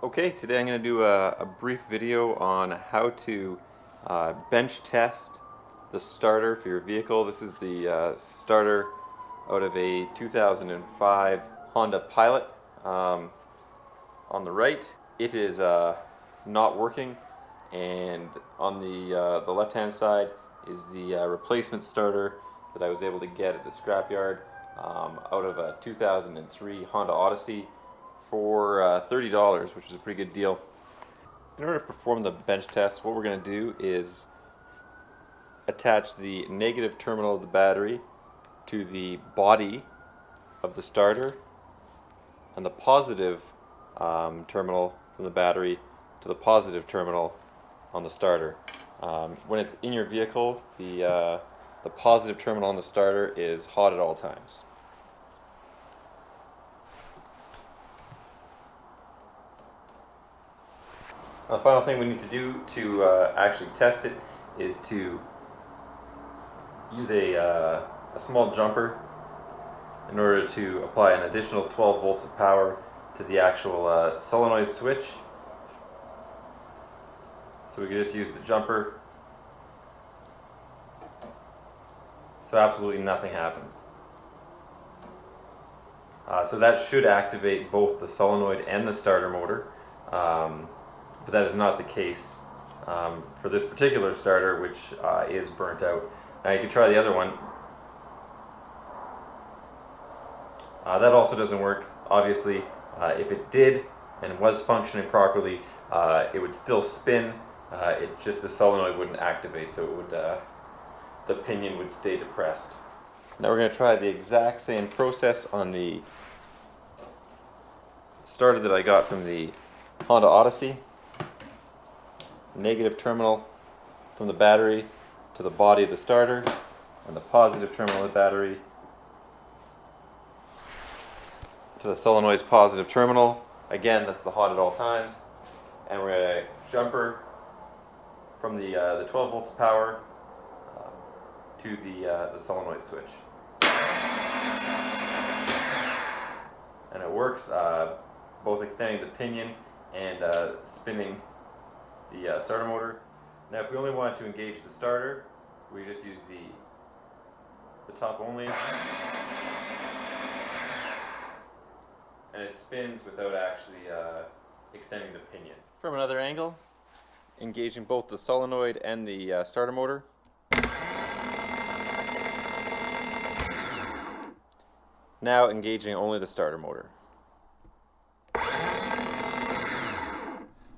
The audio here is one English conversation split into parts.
Okay, today I'm going to do a brief video on how to bench test the starter for your vehicle. This is the starter out of a 2005 Honda Pilot. On the right, it is not working, and on the left-hand side is the replacement starter that I was able to get at the scrapyard out of a 2003 Honda Odyssey for $30, which is a pretty good deal. In order to perform the bench test, what we're going to do is attach the negative terminal of the battery to the body of the starter and the positive terminal from the battery to the positive terminal on the starter. When it's in your vehicle, the positive terminal on the starter is hot at all times. The final thing we need to do to actually test it is to use a small jumper in order to apply an additional 12 volts of power to the actual solenoid switch. So we can just use the jumper, so absolutely nothing happens. So that should activate both the solenoid and the starter motor. But that is not the case for this particular starter, which is burnt out. Now you can try the other one. That also doesn't work. Obviously, if it did and was functioning properly, it would still spin. It just, the solenoid wouldn't activate, so it would the pinion would stay depressed. Now we're going to try the exact same process on the starter that I got from the Honda Odyssey. Negative terminal from the battery to the body of the starter, and the positive terminal of the battery to the solenoid's positive terminal. Again, that's the hot at all times. And we're going to jumper from the 12 volts of power to the solenoid switch. And it works, both extending the pinion and spinning the starter motor. Now if we only wanted to engage the starter, we just use the top only, and it spins without actually extending the pinion. From another angle, engaging both the solenoid and the starter motor. Now engaging only the starter motor.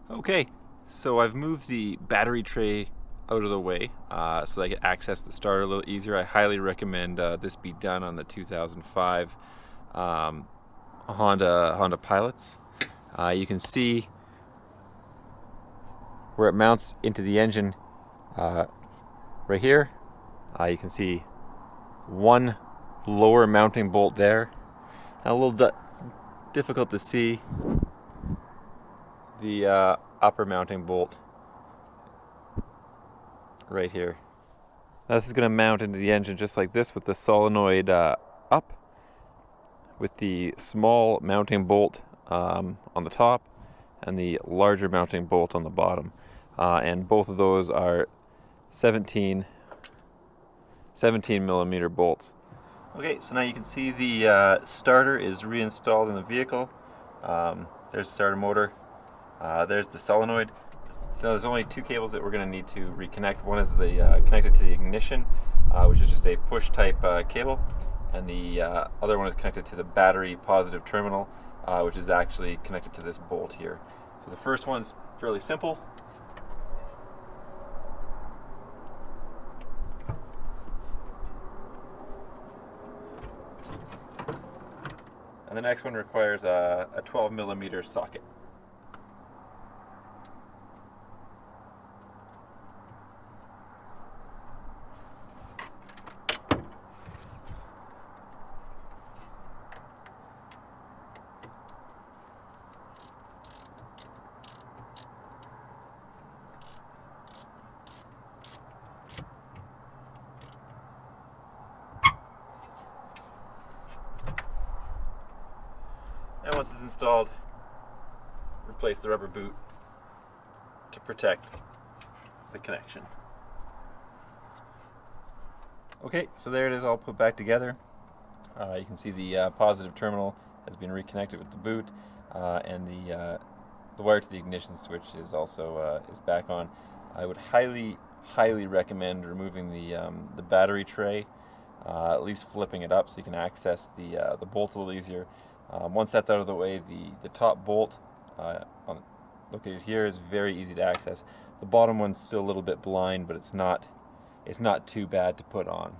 Okay, so I've moved the battery tray out of the way so that I can access the starter a little easier. I highly recommend this be done on the 2005 Honda Pilots. You can see where it mounts into the engine right here. You can see one lower mounting bolt there, and a little difficult to see the upper mounting bolt right here. Now this is going to mount into the engine just like this, with the solenoid up, with the small mounting bolt on the top and the larger mounting bolt on the bottom, and both of those are 17 millimeter bolts. Okay, so now you can see the starter is reinstalled in the vehicle. There's the starter motor. There's the solenoid. So there's only two cables that we're going to need to reconnect. One is the connected to the ignition, which is just a push type cable, and the other one is connected to the battery positive terminal, which is actually connected to this bolt here. So the first one's fairly simple. And the next one requires a 12 millimeter socket. And once it's installed, we're replace the rubber boot to protect the connection. Okay, so there it is all put back together. You can see the positive terminal has been reconnected with the boot, and the wire to the ignition switch is also is back on. I would highly recommend removing the battery tray, at least flipping it up so you can access the bolt a little easier. Once that's out of the way, the top bolt located here is very easy to access. The bottom one's still a little bit blind, but it's not too bad to put on.